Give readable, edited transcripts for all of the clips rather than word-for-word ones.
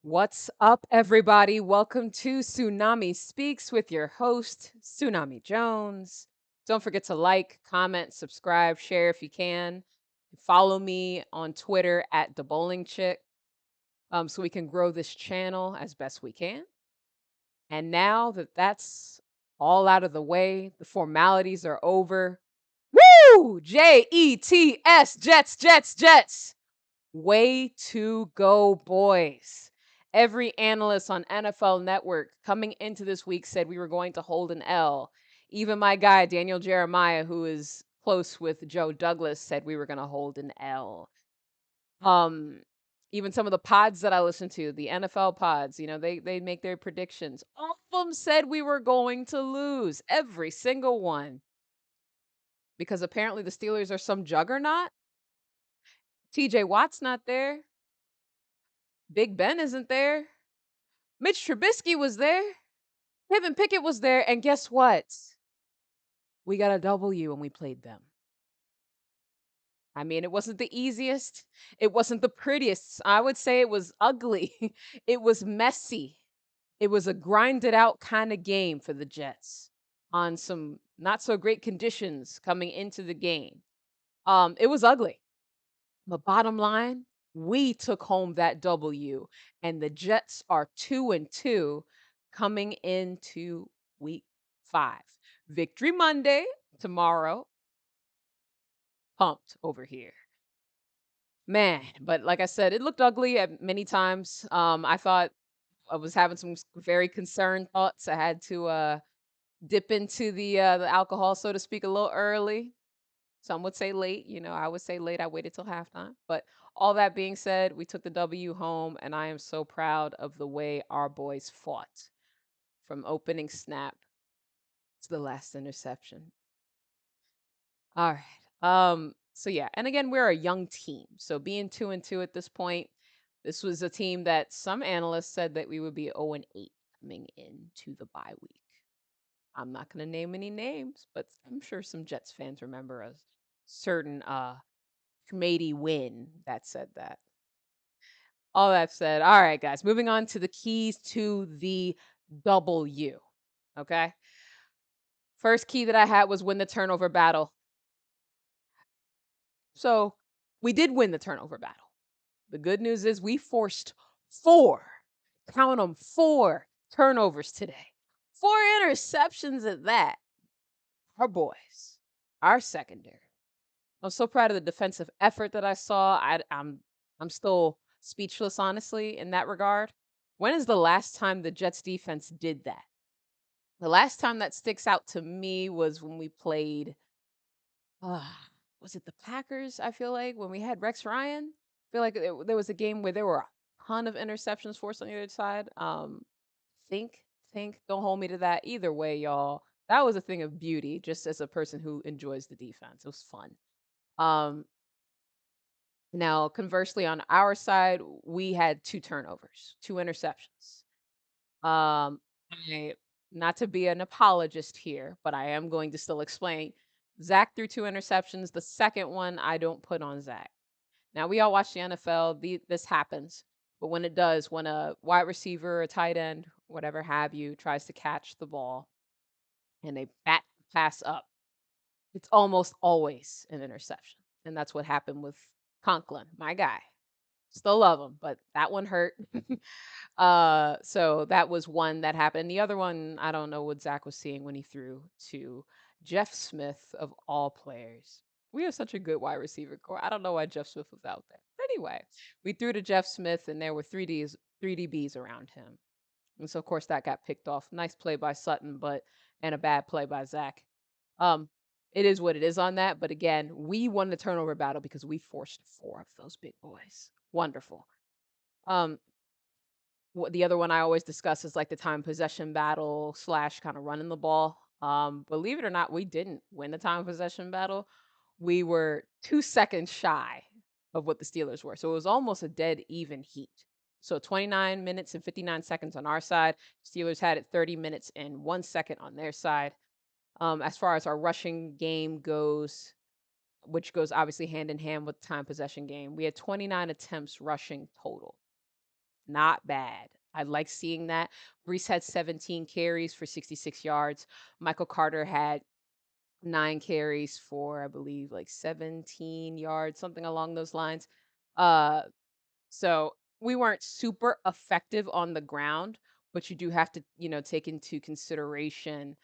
What's up, everybody? Welcome to Tsunami Speaks with your host, Tsunami Jones. Don't forget to like, comment, subscribe, share if you can. Follow me on Twitter at the Bowling Chick, so we can grow this channel as best we can. And now that that's all out of the way, the formalities are over. Woo! Jets, Jets, Jets, Jets. Way to go, boys. Every analyst on NFL Network coming into this week said we were going to hold an L. Even my guy, Daniel Jeremiah, who is close with Joe Douglas, said we were going to hold an L. Um, Even some of the pods that I listen to, the NFL pods, they make their predictions. All of them said we were going to lose, every single one, because apparently the Steelers are some juggernaut. TJ Watt's not there. Big Ben isn't there. Mitch Trubisky was there. Kevin Pickett was there. And guess what? We got a W when we played them. I mean, it wasn't the easiest. It wasn't the prettiest. I would say it was ugly. It was messy. It was a grinded out kind of game for the Jets on some not so great conditions coming into the game. It was ugly. But bottom line, we took home that W, and the Jets are 2-2 coming into week 5. Victory Monday tomorrow. Pumped over here. Man, but like I said, it looked ugly at many times. I thought I was having some very concerned thoughts. I had to dip into the alcohol, so to speak, a little early. Some would say late, I would say late. I waited till halftime. But all that being said, we took the W home, and I am so proud of the way our boys fought from opening snap to the last interception. All right. So yeah, and again, we're a young team. So being 2-2 at this point, this was a team that some analysts said that we would be 0-8 coming into the bye week. I'm not going to name any names, but I'm sure some Jets fans remember a certain Committee win that said that. All that said, all right, guys, moving on to the keys to the W. Okay. First key that I had was win the turnover battle. So we did win the turnover battle. The good news is we forced count them, 4 turnovers today. 4 interceptions at that. Our boys, our secondary. I'm so proud of the defensive effort that I saw. I'm still speechless, honestly, in that regard. When is the last time the Jets defense did that? The last time that sticks out to me was when we played. Uh, was it the Packers? I feel like when we had Rex Ryan. I feel like there was a game where there were a ton of interceptions forced on the other side. Think, think. Don't hold me to that. Either way, y'all, that was a thing of beauty. Just as a person who enjoys the defense, it was fun. Um, Now, conversely, on our side, we had 2 turnovers, 2 interceptions. I Not to be an apologist here, but I am going to still explain. Zach threw 2 interceptions. The second one I don't put on Zach. Now we all watch the NFL. This happens, but when it does, when a wide receiver, a tight end, whatever have you, tries to catch the ball and they bat the pass up, it's almost always an interception, and that's what happened with Conklin, my guy. Still love him, but that one hurt. So that was one that happened. The other one, I don't know what Zach was seeing when he threw to Jeff Smith of all players. We have such a good wide receiver core. I don't know why Jeff Smith was out there. But anyway, we threw to Jeff Smith, and there were 3 DBs around him. And so, of course, that got picked off. Nice play by Sutton, and a bad play by Zach. Um, it is what it is on that. But again, we won the turnover battle because we forced 4 of those big boys. Wonderful. Um, the other one I always discuss is like the time possession battle slash kind of running the ball. Believe it or not, we didn't win the time possession battle. We were 2 seconds shy of what the Steelers were. So it was almost a dead even heat. So 29 minutes and 59 seconds on our side. Steelers had it 30 minutes and 1 second on their side. As far as our rushing game goes, which goes obviously hand in hand with time possession game, we had 29 attempts rushing total. Not bad. I like seeing that. Brees had 17 carries for 66 yards. Michael Carter had 9 carries for, I believe, like 17 yards, something along those lines. Uh, so we weren't super effective on the ground, but you do have to, take into consideration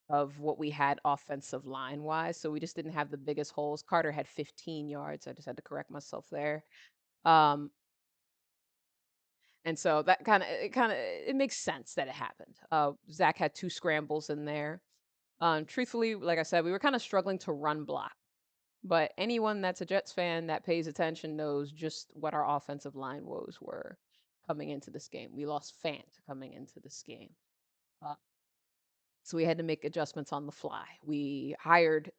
of what we had offensive line wise. So we just didn't have the biggest holes. Carter had 15 yards. I just had to correct myself there. Um, and so that it makes sense that it happened. Zach had 2 scrambles in there. Truthfully, like I said, we were kind of struggling to run block. But anyone that's a Jets fan that pays attention knows just what our offensive line woes were coming into this game. We lost Fant coming into this game. Uh, so we had to make adjustments on the fly. We hired,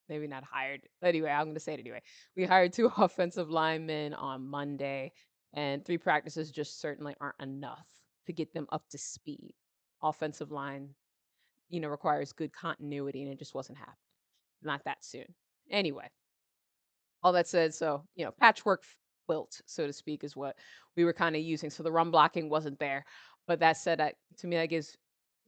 maybe not hired, anyway, I'm going to say it anyway. We hired 2 offensive linemen on Monday, and 3 practices just certainly aren't enough to get them up to speed. Offensive line, requires good continuity, and it just wasn't happening. Not that soon. Anyway, all that said, so, patchwork quilt, so to speak, is what we were kind of using. So the run blocking wasn't there. But that said, to me,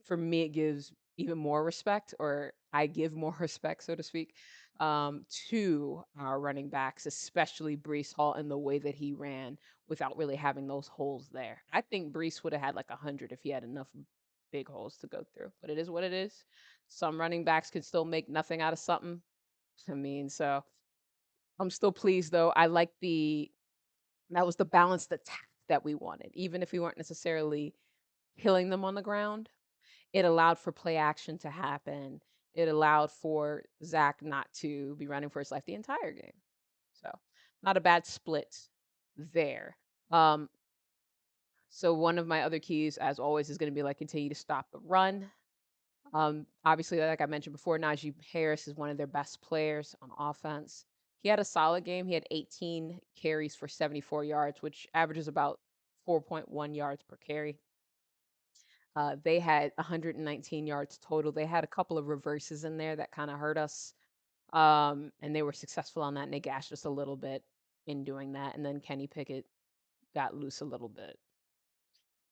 for me, it gives even more respect, or I give more respect, so to speak, to our running backs, especially Brees Hall and the way that he ran without really having those holes there. I think Brees would have had like 100 if he had enough big holes to go through. But it is what it is. Some running backs can still make nothing out of something. I mean, so I'm still pleased though. I like that was the balanced attack that we wanted. Even if we weren't necessarily killing them on the ground, it allowed for play action to happen. It allowed for Zach not to be running for his life the entire game. So not a bad split there. Um, so one of my other keys, as always, is going to be like continue to stop the run. Obviously, like I mentioned before, Najee Harris is one of their best players on offense. He had a solid game. He had 18 carries for 74 yards, which averages about 4.1 yards per carry. They had 119 yards total. They had a couple of reverses in there that kind of hurt us. And they were successful on that, and they gashed us a little bit in doing that. And then Kenny Pickett got loose a little bit.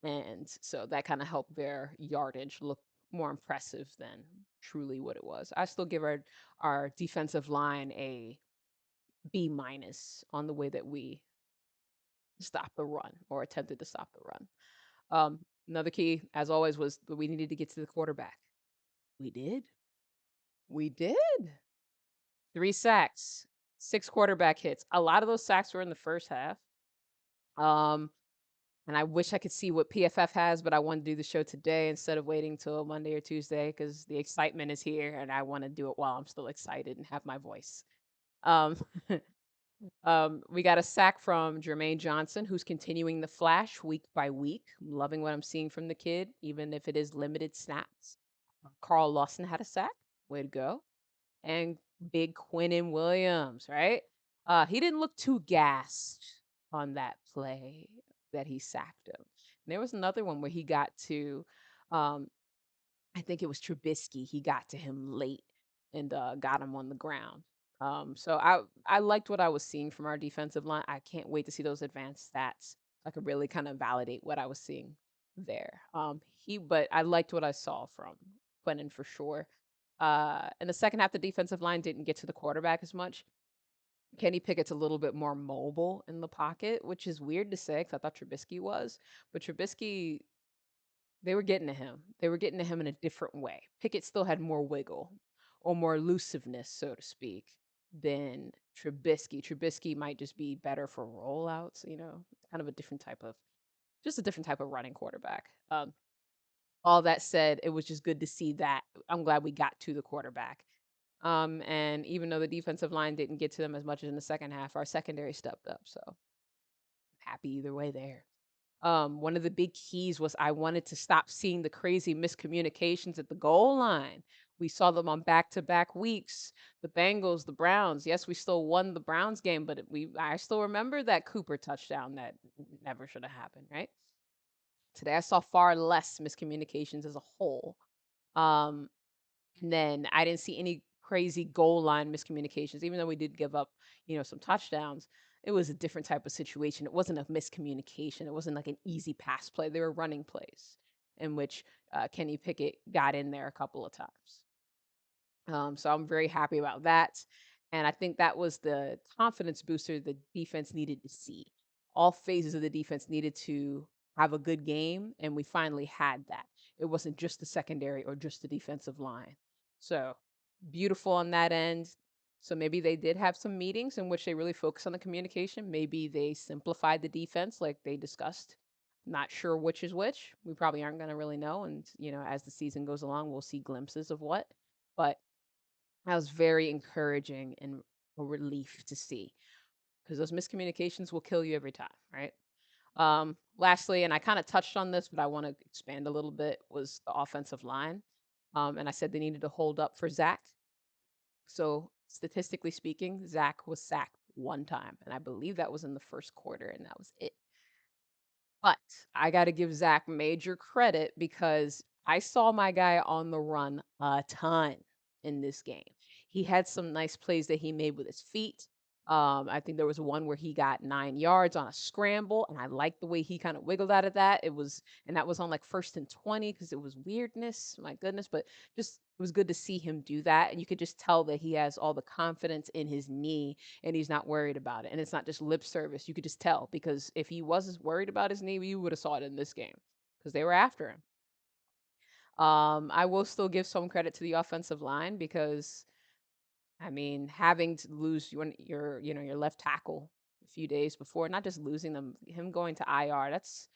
And so that kind of helped their yardage look more impressive than truly what it was. I still give our defensive line a B minus on the way that we stopped the run or attempted to stop the run. Another key, as always, was that we needed to get to the quarterback. We did. We did. 3 sacks, 6 quarterback hits. A lot of those sacks were in the first half. Um, And I wish I could see what PFF has, but I want to do the show today instead of waiting till Monday or Tuesday because the excitement is here and I want to do it while I'm still excited and have my voice. Um, we got a sack from Jermaine Johnson, who's continuing the flash week by week. I'm loving what I'm seeing from the kid, even if it is limited snaps. Carl Lawson had a sack. Way to go. And big Quinnen Williams, right? He didn't look too gassed on that play that he sacked him. And there was another one where he got to, um, I think it was Trubisky. He got to him late and got him on the ground. So I liked what I was seeing from our defensive line. I can't wait to see those advanced stats. I could really kind of validate what I was seeing there. But I liked what I saw from Quinnen for sure. In the second half, the defensive line didn't get to the quarterback as much. Kenny Pickett's a little bit more mobile in the pocket, which is weird to say because I thought Trubisky was. But Trubisky, they were getting to him. They were getting to him in a different way. Pickett still had more wiggle or more elusiveness, so to speak, than Trubisky. Trubisky might just be better for rollouts, kind of just a different type of running quarterback. All that said, it was just good to see that. I'm glad we got to the quarterback. And even though the defensive line didn't get to them as much as in the second half, our secondary stepped up. So happy either way there. One of the big keys was I wanted to stop seeing the crazy miscommunications at the goal line. We saw them on back-to-back weeks. The Bengals, the Browns. Yes, we still won the Browns game, but I still remember that Cooper touchdown that never should have happened, right? Today I saw far less miscommunications as a whole. Um, and then I didn't see any crazy goal line miscommunications, even though we did give up, some touchdowns. it was a different type of situation. It wasn't a miscommunication. It wasn't like an easy pass play. They were running plays in which Kenny Pickett got in there a couple of times. So I'm very happy about that. And I think that was the confidence booster the defense needed to see. All phases of the defense needed to have a good game, and we finally had that. It wasn't just the secondary or just the defensive line. So beautiful on that end. So maybe they did have some meetings in which they really focused on the communication. Maybe they simplified the defense like they discussed. Not sure which is which. We probably aren't going to really know. And, as the season goes along, we'll see glimpses of what. But that was very encouraging and a relief to see because those miscommunications will kill you every time, right? Lastly, and I kind of touched on this, but I want to expand a little bit, was the offensive line. And I said they needed to hold up for Zach. So statistically speaking, Zach was sacked one time, and I believe that was in the first quarter, and that was it. But I got to give Zach major credit because I saw my guy on the run a ton in this game. He had some nice plays that he made with his feet. I think there was one where he got 9 yards on a scramble, and I liked the way he kind of wiggled out of that. And that was on like 1st and 20 because it was weirdness, my goodness. But just it was good to see him do that, and you could just tell that he has all the confidence in his knee and he's not worried about it. And it's not just lip service. You could just tell because if he was worried about his knee, you would have saw it in this game because they were after him. I will still give some credit to the offensive line because I mean, having to lose your left tackle a few days before, not just losing them, him going to IR, it's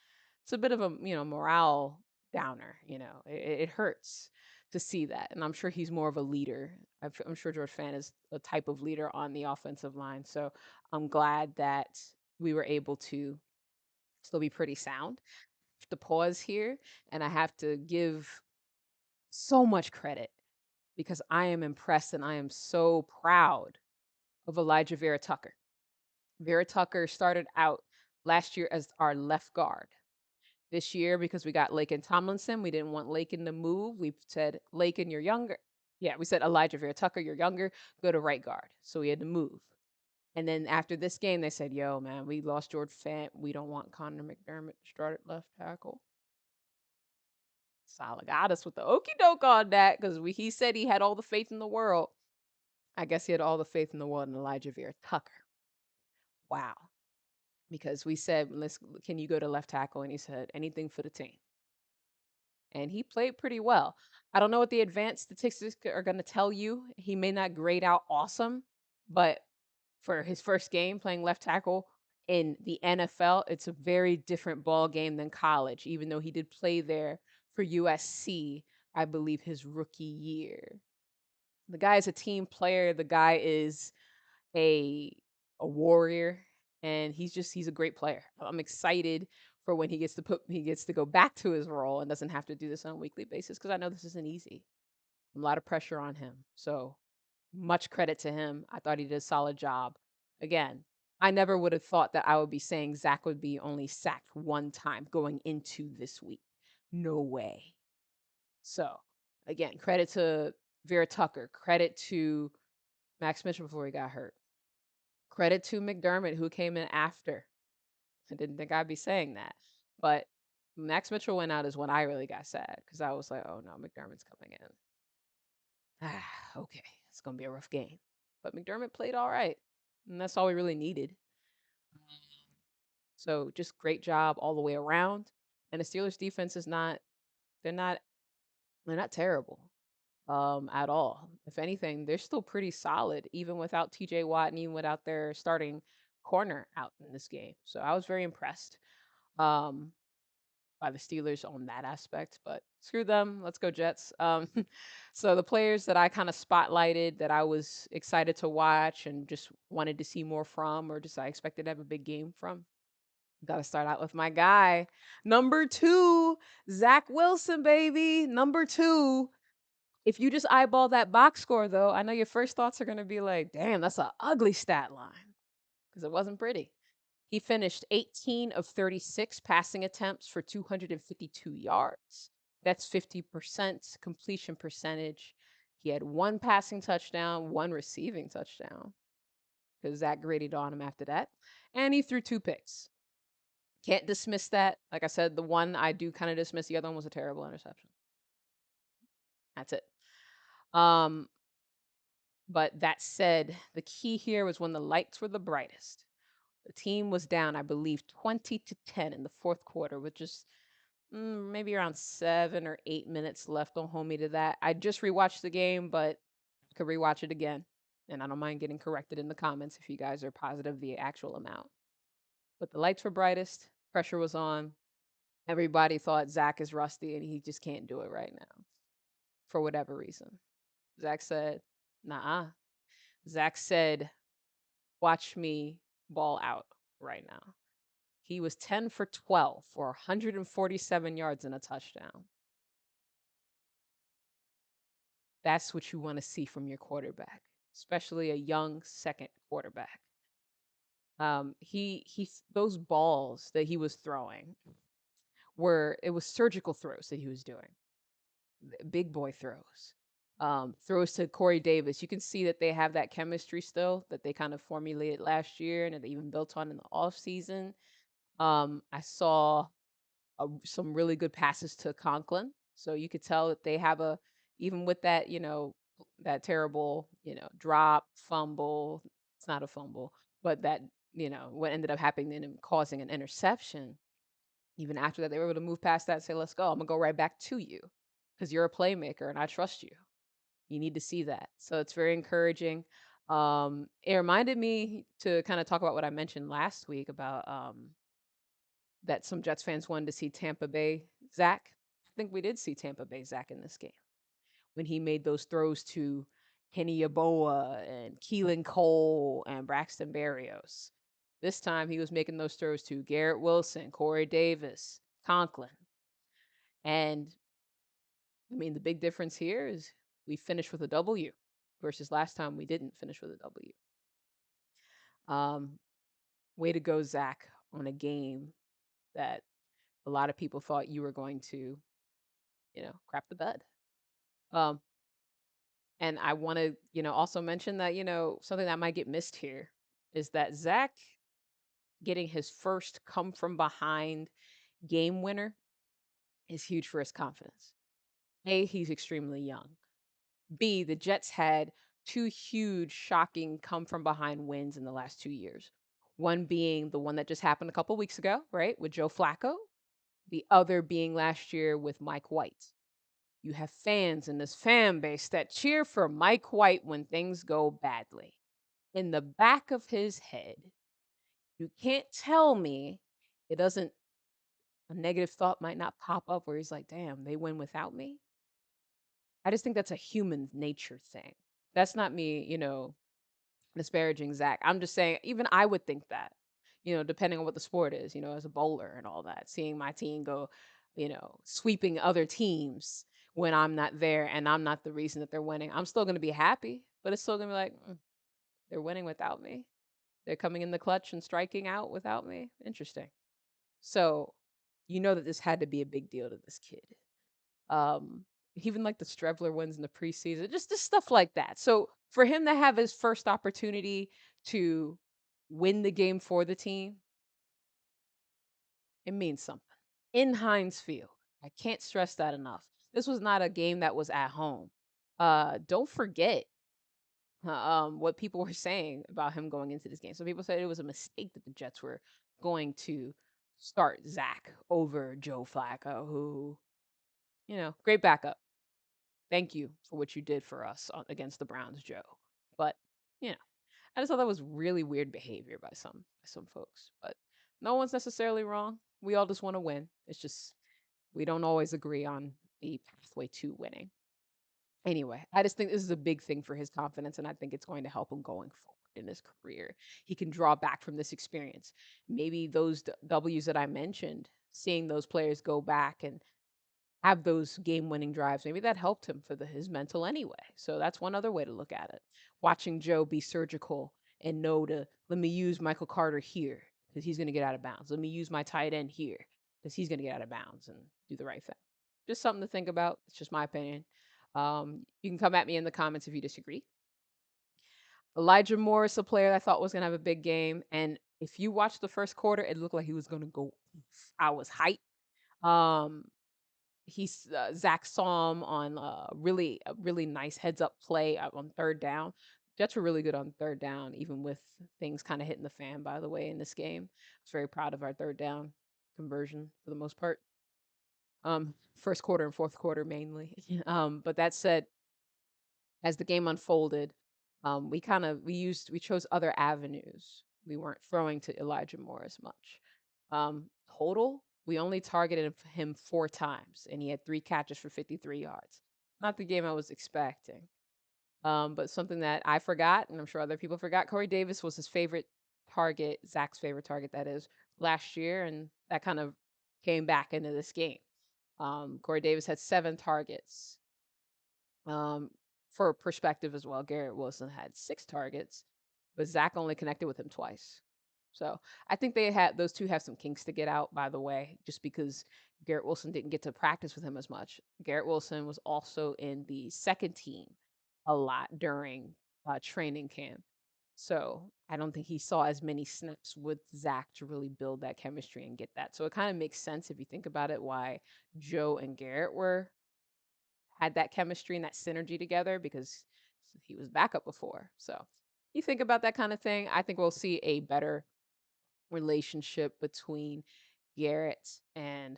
a bit of a, morale downer, it hurts to see that. And I'm sure he's more of a leader. I'm sure George Fan is a type of leader on the offensive line. So I'm glad that we were able to still be pretty sound. To pause here, and I have to give so much credit because I am impressed and I am so proud of Elijah Vera Tucker. Vera Tucker started out last year as our left guard. This year, because we got Lakin Tomlinson, we didn't want Lakin to move. We said, Lakin, you're younger. Yeah, we said, Elijah Vera Tucker, you're younger, go to right guard. So we had to move. And then after this game, they said, yo, man, we lost George Fant. We don't want Connor McDermott to start at left tackle. Salah got us with the okey doke on that because he said he had all the faith in the world. I guess he had all the faith in the world in Elijah Vera Tucker. Wow. Because we said, can you go to left tackle? And he said, anything for the team. And he played pretty well. I don't know what the advanced statistics are going to tell you. He may not grade out awesome, but for his first game playing left tackle in the NFL, it's a very different ball game than college, even though he did play there for USC, I believe, his rookie year. The guy is a team player. The guy is a warrior, and he's a great player. I'm excited for when he gets to go back to his role and doesn't have to do this on a weekly basis because I know this isn't easy. A lot of pressure on him. So much credit to him. I thought he did a solid job. Again, I never would have thought that I would be saying Zach would be only sacked one time going into this week. No way. So again, credit to Vera Tucker. Credit to Max Mitchell before he got hurt. Credit to McDermott, who came in after. I didn't think I'd be saying that. But Max Mitchell went out is when I really got sad because I was like, oh no, McDermott's coming in. Okay, it's going to be a rough game. But McDermott played all right. And that's all we really needed. So just great job all the way around. And the Steelers defense is not, they're not, they're not terrible at all. If anything, they're still pretty solid, even without TJ Watt and even without their starting corner out in this game. So I was very impressed um, by the Steelers on that aspect, but screw them. Let's go Jets. So the players that I kind of spotlighted that I was excited to watch and just wanted to see more from, or just I expected to have a big game from. Got to start out with my guy, number 2, Zach Wilson, baby. Number 2. If you just eyeball that box score, though, I know your first thoughts are going to be like, damn, that's an ugly stat line because it wasn't pretty. He finished 18 of 36 passing attempts for 252 yards. That's 50% completion percentage. He had 1 passing touchdown, 1 receiving touchdown. because Zach graded on him after that. And he threw 2 picks. Can't dismiss that. Like I said, the one I do kind of dismiss, the other one was a terrible interception. That's it. Um, but that said, the key here was when the lights were the brightest. The team was down, I believe, 20-10 in the fourth quarter, with just maybe around 7 or 8 minutes left. Don't hold me to that. I just rewatched the game, but I could rewatch it again. And I don't mind getting corrected in the comments if you guys are positive the actual amount. But the lights were brightest, pressure was on. Everybody thought Zach is rusty and he just can't do it right now for whatever reason. Zach said, nah. Zach said, watch me ball out right now. He was 10 for 12 for 147 yards and a touchdown. That's what you want to see from your quarterback, especially a young second quarterback. He those balls that he was throwing it was surgical throws that he was doing, big boy throws. Throws to Corey Davis. You can see that they have that chemistry still that they kind of formulated last year and that they even built on in the off season. I saw some really good passes to Conklin. So you could tell that they have even with that, that terrible, drop, fumble. It's not a fumble, but that, what ended up happening and causing an interception. Even after that, they were able to move past that and say, let's go. I'm going to go right back to you because you're a playmaker and I trust you. You need to see that. So it's very encouraging. It reminded me to kind of talk about what I mentioned last week about that some Jets fans wanted to see Tampa Bay Zach. I think we did see Tampa Bay Zach in this game when he made those throws to Kenny Yeboah and Keelan Cole and Braxton Berrios. This time he was making those throws to Garrett Wilson, Corey Davis, Conklin. And I mean, the big difference here is we finished with a W versus last time we didn't finish with a W. Way to go, Zach, on a game that a lot of people thought you were going to, crap the bed. Um, and I want to, also mention that, something that might get missed here is that Zach getting his first come from behind game winner is huge for his confidence. A, he's extremely young. B, the Jets had 2 huge, shocking come from behind wins in the last 2 years. One being the one that just happened a couple weeks ago, right, with Joe Flacco. The other being last year with Mike White. You have fans in this fan base that cheer for Mike White when things go badly. In the back of his head, you can't tell me a negative thought might not pop up where he's like, damn, they win without me. I just think that's a human nature thing. That's not me, disparaging Zach. I'm just saying, even I would think that, depending on what the sport is, as a bowler and all that, seeing my team go, sweeping other teams when I'm not there and I'm not the reason that they're winning. I'm still going to be happy, but it's still going to be like, they're winning without me. They're coming in the clutch and striking out without me. Interesting. So, that this had to be a big deal to this kid. Um, Even like the Strebler wins in the preseason, just stuff like that. So for him to have his first opportunity to win the game for the team, it means something. In Heinz Field, I can't stress that enough. This was not a game that was at home. Don't forget what people were saying about him going into this game. So people said it was a mistake that the Jets were going to start Zach over Joe Flacco, who, great backup. Thank you for what you did for us against the Browns, Joe. But, I just thought that was really weird behavior by some folks. But no one's necessarily wrong. We all just want to win. It's just we don't always agree on the pathway to winning. Anyway, I just think this is a big thing for his confidence, and I think it's going to help him going forward in his career. He can draw back from this experience. Maybe those W's that I mentioned, seeing those players go back and have those game-winning drives, maybe that helped him for his mental anyway. So that's one other way to look at it. Watching Joe be surgical and know let me use Michael Carter here because he's going to get out of bounds. Let me use my tight end here because he's going to get out of bounds and do the right thing. Just something to think about. It's just my opinion. You can come at me in the comments if you disagree. Elijah Morris, a player I thought was gonna have a big game, and if you watch the first quarter, it looked like he was gonna go off. I was hyped. Um, Zach saw him on a really nice heads up play on third down. Jets were really good on third down, even with things kind of hitting the fan. By the way, in this game, I was very proud of our third down conversion for the most part. First quarter and fourth quarter mainly. But that said, as the game unfolded, we chose other avenues. We weren't throwing to Elijah Moore as much. Total, we only targeted him 4 times, and he had 3 catches for 53 yards. Not the game I was expecting. But something that I forgot, and I'm sure other people forgot, Corey Davis was his favorite target, Zach's favorite target, that is, last year, and that kind of came back into this game. Corey Davis had 7 targets. Um, for perspective as well, Garrett Wilson had 6 targets, but Zach only connected with him twice. So I think those two have some kinks to get out, by the way, just because Garrett Wilson didn't get to practice with him as much. Garrett Wilson was also in the second team a lot during training camp. So I don't think he saw as many snaps with Zach to really build that chemistry and get that. So it kind of makes sense if you think about it why Joe and Garrett had that chemistry and that synergy together because he was backup before. So you think about that kind of thing, I think we'll see a better relationship between Garrett and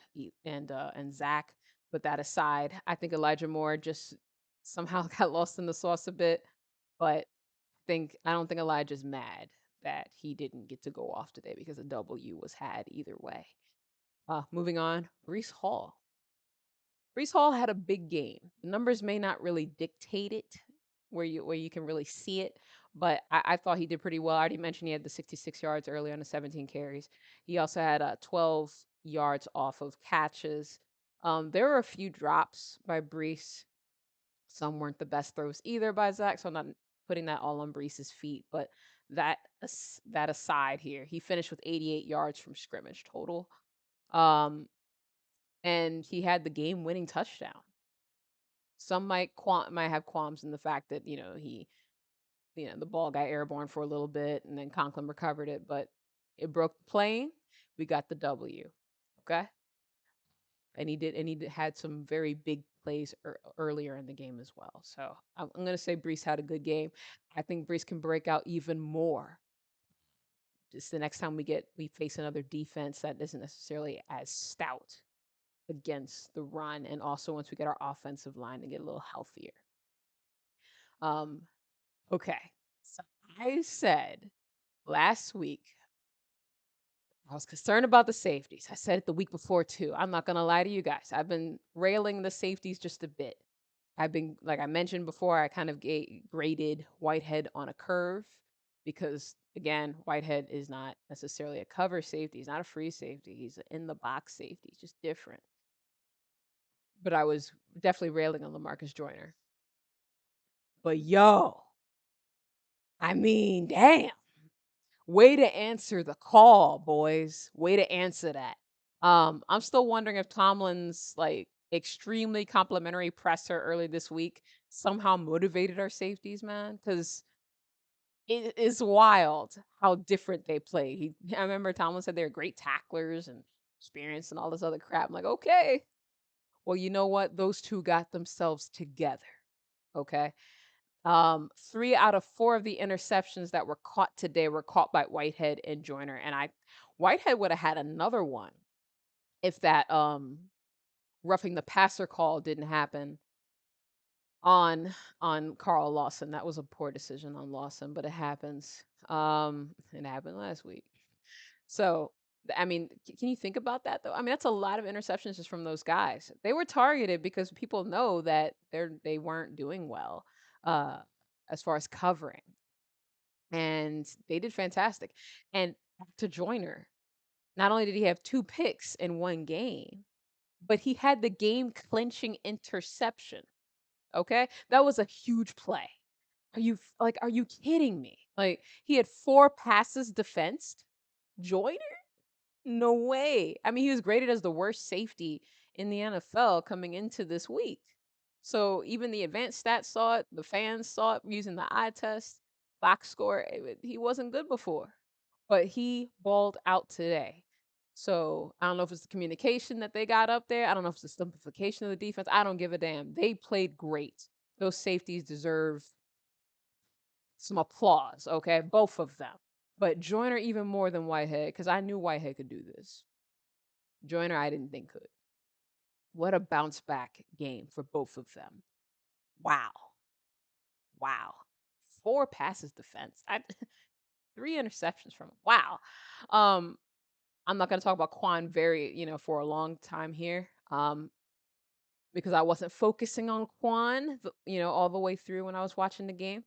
Zach. But that aside, I think Elijah Moore just somehow got lost in the sauce a bit. But I don't think Elijah's mad that he didn't get to go off today because a W was had either way. Moving on, Brees Hall. Brees Hall had a big game. The numbers may not really dictate it where you can really see it, but I thought he did pretty well. I already mentioned he had the 66 yards early on the 17 carries. He also had 12 yards off of catches. There were a few drops by Brees. Some weren't the best throws either by Zach, so I'm not putting that all on Brees's feet. But that aside here, he finished with 88 yards from scrimmage total. Um, and he had the game-winning touchdown. Some might have qualms in the fact that the ball got airborne for a little bit, and then Conklin recovered it, but it broke the plane. We got the W, okay? And he had some very big plays earlier in the game as well. So I'm gonna say Brees had a good game. I think Brees can break out even more. Just the next time we face another defense that isn't necessarily as stout against the run, and also once we get our offensive line to get a little healthier. Um, okay. So I said last week I was concerned about the safeties. I said it the week before too. I'm not gonna lie to you guys. I've been railing the safeties just a bit. I've been, like I mentioned before, I kind of graded Whitehead on a curve because, again, Whitehead is not necessarily a cover safety. He's not a free safety. He's an in the box safety. He's just different. But I was definitely railing on LaMarcus Joyner. But yo, I mean, damn. Way to answer the call, boys. Way to answer that. I'm still wondering if Tomlin's like extremely complimentary presser early this week somehow motivated our safeties, man, because it is wild how different they play. I remember Tomlin said they're great tacklers and experienced and all this other crap. I'm like, okay, well, you know what? Those two got themselves together. Okay. 3 out of 4 of the interceptions that were caught today were caught by Whitehead and Joyner, and Whitehead would have had another one if that roughing the passer call didn't happen on Carl Lawson. That was a poor decision on Lawson, but it happens. It happened last week. So, I mean, can you think about that though? I mean, that's a lot of interceptions just from those guys. They were targeted because people know that they weren't doing well uh as far as covering. And they did fantastic. And back to Joyner, not only did he have 2 picks in one game, but he had the game clinching interception. Okay? That was a huge play. Are you kidding me? Like he had 4 passes defensed. Joyner? No way. I mean, he was graded as the worst safety in the NFL coming into this week. So even the advanced stats saw it, the fans saw it using the eye test. Box score, he wasn't good before, but he balled out today. So I don't know if it's the communication that they got up there. I don't know if it's the simplification of the defense. I don't give a damn. They played great. Those safeties deserve some applause, okay? Both of them. But Joyner even more than Whitehead, because I knew Whitehead could do this. Joyner, I didn't think could. What a bounce back game for both of them. Wow. Wow. 4 passes defense. Three interceptions from him. Wow. Um, I'm not gonna talk about Quan for a long time here. Because I wasn't focusing on Quan, all the way through when I was watching the game.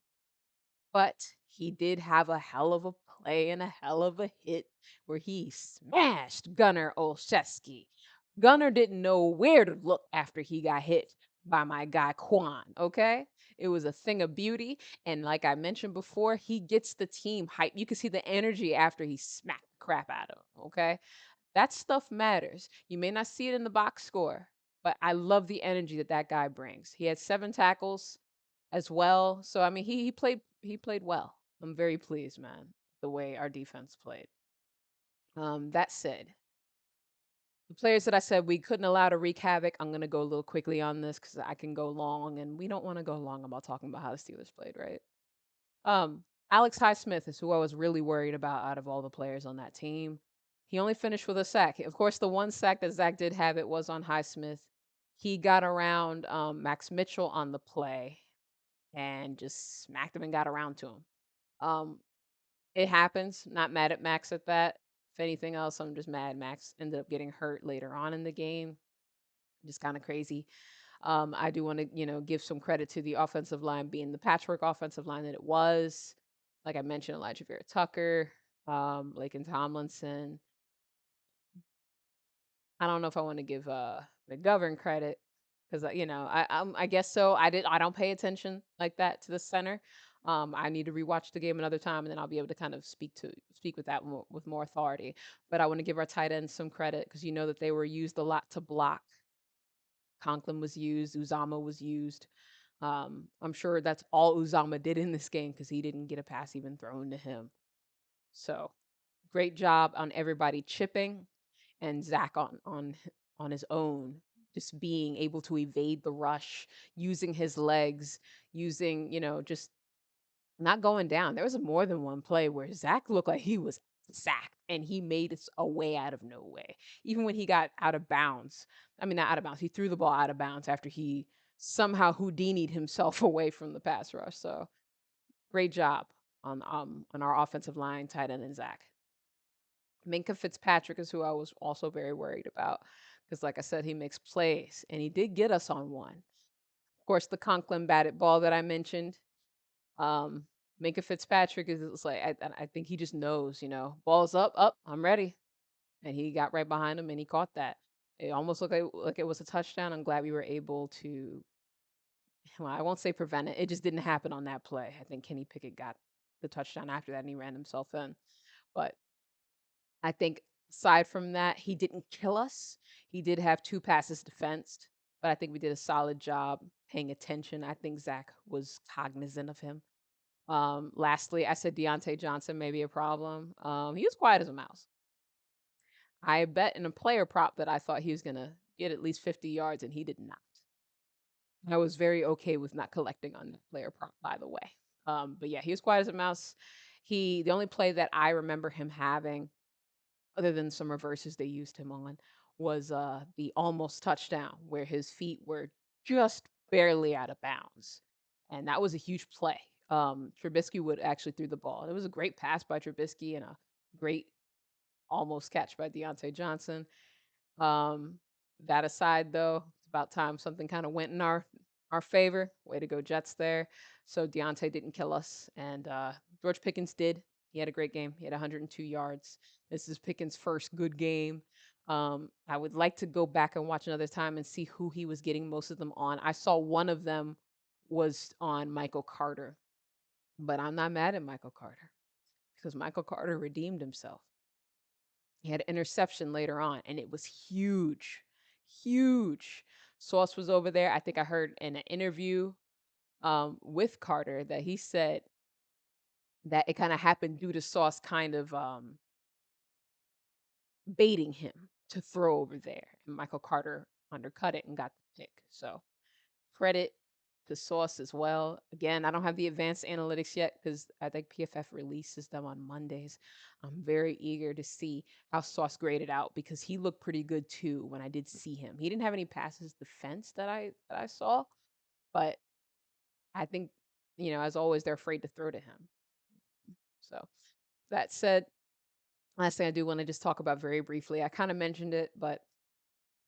But he did have a hell of a play and a hell of a hit where he smashed Gunnar Olszewski. Gunnar didn't know where to look after he got hit by my guy Quan, okay? It was a thing of beauty. And like I mentioned before, he gets the team hype. You can see the energy after he smacked the crap out of him, okay? That stuff matters. You may not see it in the box score, but I love the energy that that guy brings. He had 7 tackles as well. So I mean, he played well. I'm very pleased, man, the way our defense played. That said, the players that I said we couldn't allow to wreak havoc, I'm gonna go a little quickly on this because I can go long, and we don't want to go long about talking about how the Steelers played, right? Um, Alex Highsmith is who I was really worried about out of all the players on that team. He only finished with a sack. Of course, the one sack that Zach did have it was on Highsmith. He got around Max Mitchell on the play and just smacked him and got around to him. Um, it happens. Not mad at Max at that. If anything else, I'm just mad Max ended up getting hurt later on in the game. Just kind of crazy. I do want to, give some credit to the offensive line being the patchwork offensive line that it was. Like I mentioned, Elijah Vera Tucker, Laken Tomlinson. I don't know if I want to give McGovern credit because I guess so. I don't pay attention like that to the center. I need to rewatch the game another time, and then I'll be able to kind of speak with that with more authority. But I want to give our tight ends some credit because you know that they were used a lot to block. Conklin was used, Uzama was used. I'm sure that's all Uzama did in this game because he didn't get a pass even thrown to him. So great job on everybody chipping and Zach on his own, just being able to evade the rush, using his legs, using, just not going down. There was more than one play where Zach looked like he was sacked and he made a way out of no way. Even when he got out of bounds. I mean, not out of bounds. He threw the ball out of bounds after he somehow Houdini'd himself away from the pass rush. So great job on our offensive line, tight end and Zach. Minka Fitzpatrick is who I was also very worried about because, like I said, he makes plays and he did get us on one. Of course, the Conklin batted ball that I mentioned. Um, Minka Fitzpatrick is like I think he just knows, balls up, I'm ready, and he got right behind him and he caught that. It almost looked like it was a touchdown. I'm glad we were able to. Well, I won't say prevent it. It just didn't happen on that play. I think Kenny Pickett got the touchdown after that and he ran himself in. But I think aside from that, he didn't kill us. He did have 2 passes defensed, but I think we did a solid job paying attention. I think Zach was cognizant of him. Lastly, I said Deontay Johnson may be a problem. He was quiet as a mouse. I bet in a player prop that I thought he was gonna get at least 50 yards, and he did not. I was very okay with not collecting on the player prop, by the way. But yeah, he was quiet as a mouse. The only play that I remember him having, other than some reverses they used him on, was the almost touchdown where his feet were just barely out of bounds. And that was a huge play. Trubisky would actually threw the ball. It was a great pass by Trubisky and a great almost catch by Deontay Johnson. Um, that aside, though, it's about time something kind of went in our favor. Way to go, Jets there. So Deontay didn't kill us, and George Pickens did. He had a great game. He had 102 yards. This is Pickens' first good game. I would like to go back and watch another time and see who he was getting most of them on. I saw one of them was on Michael Carter, but I'm not mad at Michael Carter because Michael Carter redeemed himself. He had an interception later on, and it was huge, huge. Sauce was over there. I think I heard in an interview with Carter that he said that it kind of happened due to Sauce kind of baiting him to throw over there. And Michael Carter undercut it and got the pick. So credit to Sauce as well. Again, I don't have the advanced analytics yet because I think PFF releases them on Mondays. I'm very eager to see how Sauce graded out because he looked pretty good too when I did see him. He didn't have any passes defense that I saw, but I think, as always, they're afraid to throw to him. So that said, last thing I do want to just talk about very briefly. I kind of mentioned it, but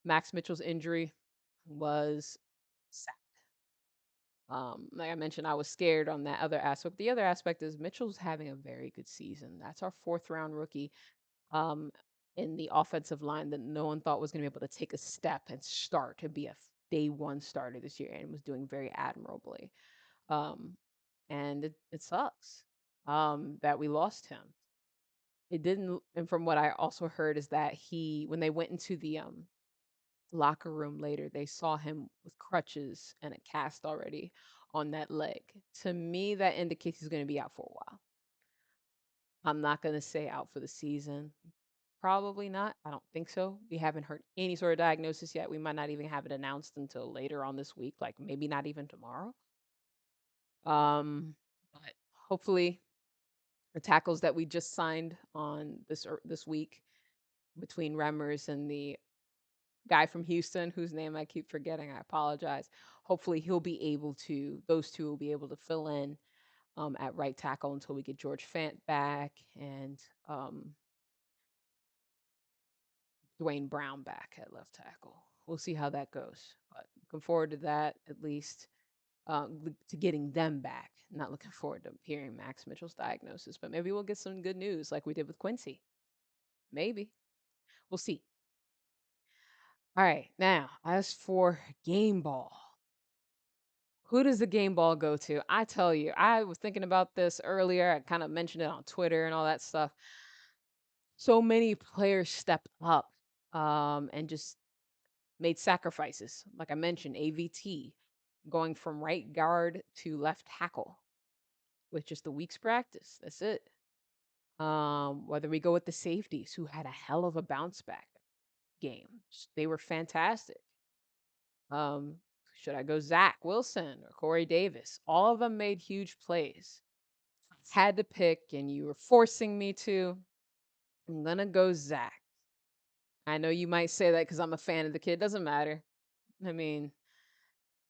Max Mitchell's injury was sad. Like I mentioned, I was scared on that other aspect. The other aspect is Mitchell's having a very good season. That's our fourth round rookie um, in the offensive line that no one thought was going to be able to take a step and start and be a day one starter this year and was doing very admirably. Um, and it sucks that we lost him. It didn't, and from what I also heard is that when they went into the locker room later, they saw him with crutches and a cast already on that leg. To me, that indicates he's going to be out for a while. I'm not going to say out for the season. Probably not. I don't think so. We haven't heard any sort of diagnosis yet. We might not even have it announced until later on this week, like maybe not even tomorrow. But hopefully the tackles that we just signed on this week between Remmers and the guy from Houston, whose name I keep forgetting. I apologize. Hopefully, those two will be able to fill in at right tackle until we get George Fant back and Dwayne Brown back at left tackle. We'll see how that goes. But looking forward to that, at least to getting them back. Not looking forward to hearing Max Mitchell's diagnosis, but maybe we'll get some good news like we did with Quincy. Maybe. We'll see. All right, now, as for game ball, who does the game ball go to? I tell you, I was thinking about this earlier. I kind of mentioned it on Twitter and all that stuff. So many players stepped up and just made sacrifices. Like I mentioned, AVT going from right guard to left tackle with just a week's practice. That's it. Whether we go with the safeties, who had a hell of a bounce back game, they were fantastic. Um, should I go Zach Wilson or Corey Davis? All of them made huge plays. Had to pick, and you were forcing me to. I'm gonna go Zach. I know you might say that because I'm a fan of the kid. Doesn't matter. I mean,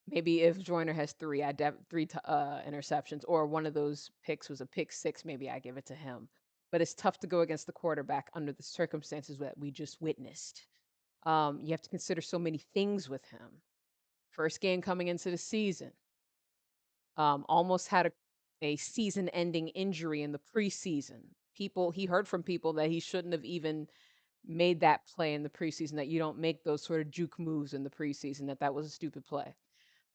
maybe if Joyner has three, I'd have three interceptions, or one of those picks was a pick six. Maybe I give it to him. But it's tough to go against the quarterback under the circumstances that we just witnessed. You have to consider so many things with him. First game coming into the season, almost had a season-ending injury in the preseason. He heard from people that he shouldn't have even made that play in the preseason, that you don't make those sort of juke moves in the preseason, that was a stupid play.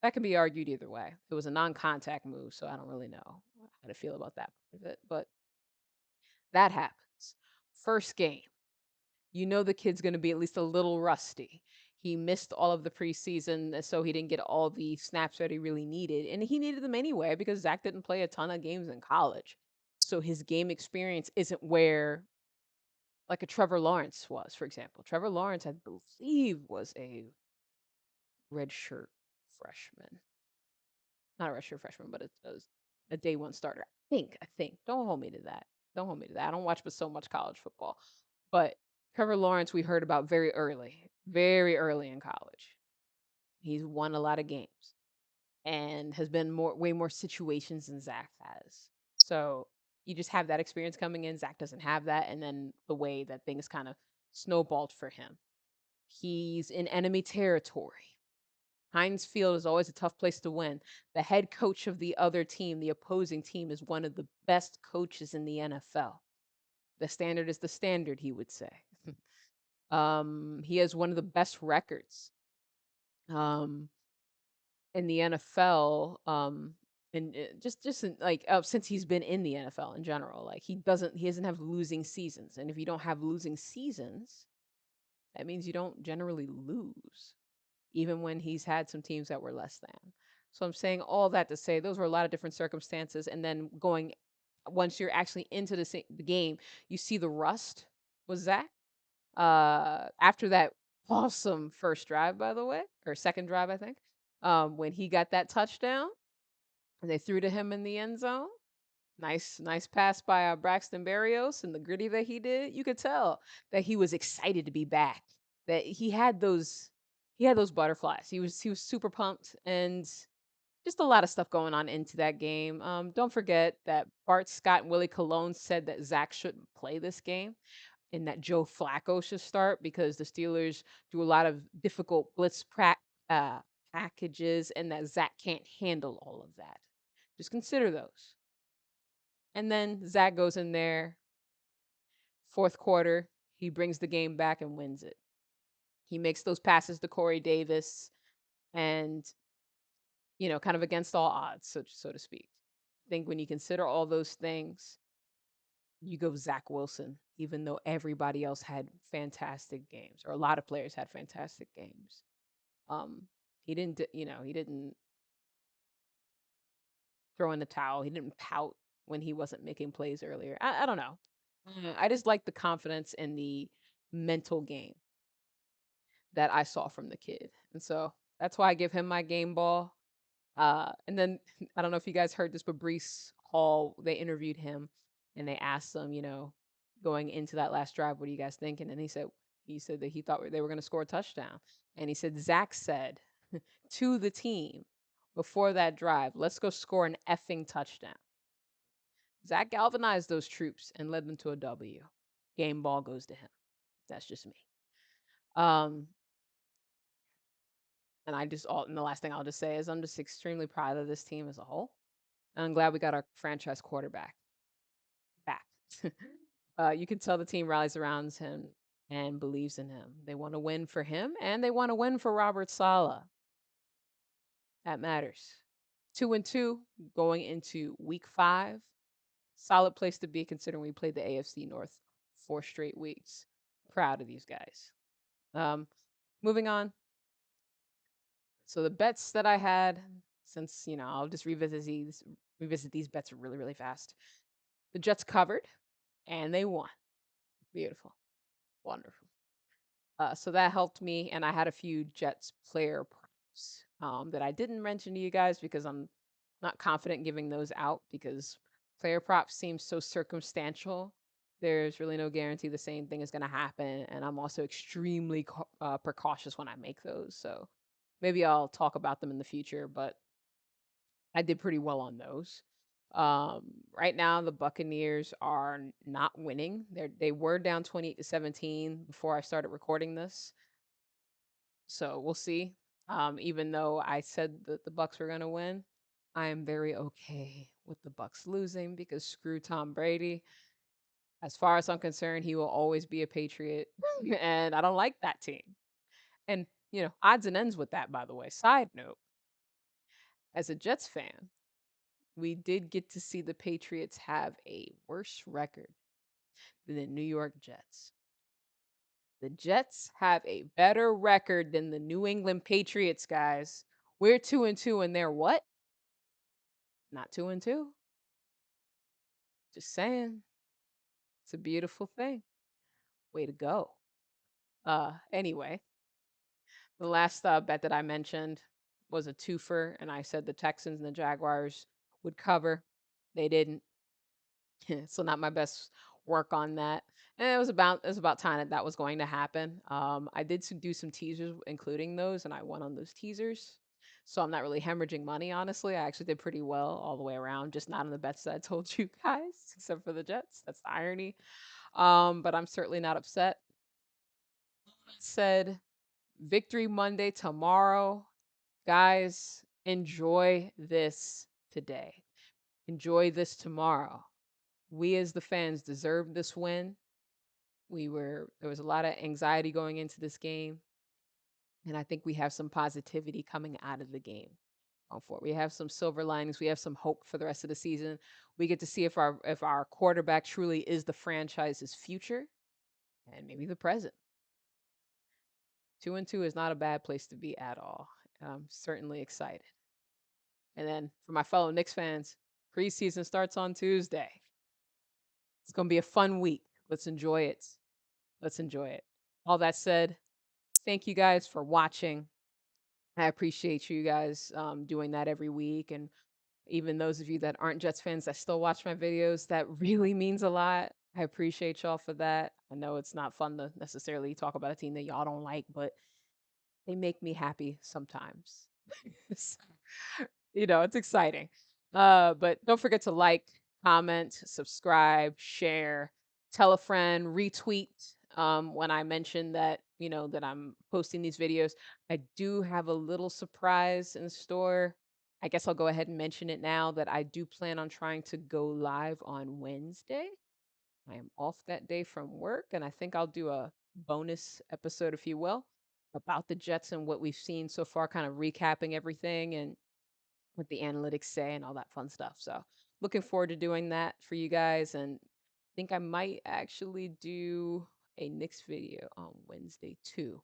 That can be argued either way. It was a non-contact move, so I don't really know how to feel about that part of it, but that happens. First game, the kid's going to be at least a little rusty. He missed all of the preseason, so he didn't get all the snaps that he really needed. And he needed them anyway because Zach didn't play a ton of games in college. So his game experience isn't where, like, a Trevor Lawrence was, for example. Trevor Lawrence, I believe, was a redshirt freshman. Not a redshirt freshman, but it was a day one starter. I think. Don't hold me to that. Don't hold me to that. I don't watch but so much college football. But Trevor Lawrence, we heard about very early in college. He's won a lot of games and has been way more situations than Zach has. So you just have that experience coming in. Zach doesn't have that. And then the way that things kind of snowballed for him. He's in enemy territory. Heinz Field is always a tough place to win. The head coach of the other team, the opposing team, is one of the best coaches in the NFL. The standard is the standard, he would say. He has one of the best records um, in the NFL. And since he's been in the NFL in general, like he doesn't have losing seasons. And if you don't have losing seasons, that means you don't generally lose, even when he's had some teams that were less than. So I'm saying all that to say those were a lot of different circumstances. And then going once you're actually into the game, you see the rust with Zach. After that awesome first drive, by the way, or second drive, I think, when he got that touchdown and they threw to him in the end zone. Nice pass by Braxton Berrios and the gritty that he did. You could tell that he was excited to be back. That he had those butterflies. He was super pumped and just a lot of stuff going on into that game. Don't forget that Bart Scott and Willie Colon said that Zach shouldn't play this game and that Joe Flacco should start because the Steelers do a lot of difficult uh, packages and that Zach can't handle all of that. Just consider those. And then Zach goes in there, fourth quarter, he brings the game back and wins it. He makes those passes to Corey Davis and, kind of against all odds, so to speak. I think when you consider all those things, you go Zach Wilson, even though everybody else had fantastic games, or a lot of players had fantastic games. Um, he didn't throw in the towel. He didn't pout when he wasn't making plays earlier. I don't know. I just like the confidence and the mental game that I saw from the kid. And so that's why I give him my game ball. And then I don't know if you guys heard this, but Brees Hall, they interviewed him and they asked him, going into that last drive, what are you guys thinking? And he said that he thought they were going to score a touchdown. And he said, Zach said to the team before that drive, let's go score an effing touchdown. Zach galvanized those troops and led them to a W. Game ball goes to him. That's just me. Um, and the last thing I'll just say is I'm just extremely proud of this team as a whole. And I'm glad we got our franchise quarterback back. You can tell the team rallies around him and believes in him. They want to win for him and they want to win for Robert Saleh. That matters. 2-2 going into week 5. Solid place to be considering we played the AFC North 4 straight weeks. Proud of these guys. Moving on. So the bets that I had, since I'll just revisit these bets really, really fast. The Jets covered, and they won. Beautiful, wonderful. So that helped me, and I had a few Jets player props that I didn't mention to you guys because I'm not confident giving those out because player props seem so circumstantial. There's really no guarantee the same thing is going to happen, and I'm also extremely precautious when I make those. So maybe I'll talk about them in the future, but I did pretty well on those. Right now, the Buccaneers are not winning. They were down 28-17 before I started recording this, so we'll see. Even though I said that the Bucs were going to win, I am very okay with the Bucs losing because screw Tom Brady. As far as I'm concerned, he will always be a Patriot, and I don't like that team. And odds and ends with that, by the way. Side note: as a Jets fan, we did get to see the Patriots have a worse record than the New York Jets. The Jets have a better record than the New England Patriots, guys. We're 2-2 and they're what? Not 2-2. Just saying. It's a beautiful thing. Way to go. Anyway, the last bet that I mentioned was a twofer, and I said the Texans and the Jaguars would cover. They didn't. So not my best work on that. And it was about time that was going to happen. I did do some teasers, including those, and I won on those teasers. So I'm not really hemorrhaging money, honestly. I actually did pretty well all the way around, just not on the bets that I told you guys, except for the Jets. That's the irony. But I'm certainly not upset. Said Victory Monday tomorrow. Guys, enjoy this today. Enjoy this tomorrow. We as the fans deserve this win. There was a lot of anxiety going into this game, and I think we have some positivity coming out of the game. We have some silver linings. We have some hope for the rest of the season. We get to see if our quarterback truly is the franchise's future and maybe the present. 2-2 is not a bad place to be at all. I'm certainly excited. And then for my fellow Knicks fans, preseason starts on Tuesday. It's going to be a fun week. Let's enjoy it. Let's enjoy it. All that said, thank you guys for watching. I appreciate you guys doing that every week. And even those of you that aren't Jets fans that still watch my videos, that really means a lot. I appreciate y'all for that. I know it's not fun to necessarily talk about a team that y'all don't like, but they make me happy sometimes. So, it's exciting. But don't forget to like, comment, subscribe, share, tell a friend, retweet when I mention that, that I'm posting these videos. I do have a little surprise in store. I guess I'll go ahead and mention it now that I do plan on trying to go live on Wednesday. I am off that day from work, and I think I'll do a bonus episode, if you will, about the Jets and what we've seen so far, kind of recapping everything and what the analytics say and all that fun stuff. So, looking forward to doing that for you guys. And I think I might actually do a Knicks video on Wednesday too.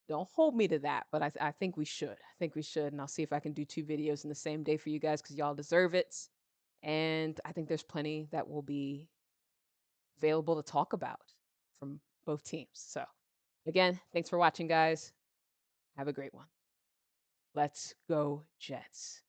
Don't hold me to that, but I think we should. I think we should. And I'll see if I can do 2 videos in the same day for you guys because y'all deserve it. And I think there's plenty that will be available to talk about from both teams. So, again, thanks for watching, guys. Have a great one. Let's go, Jets.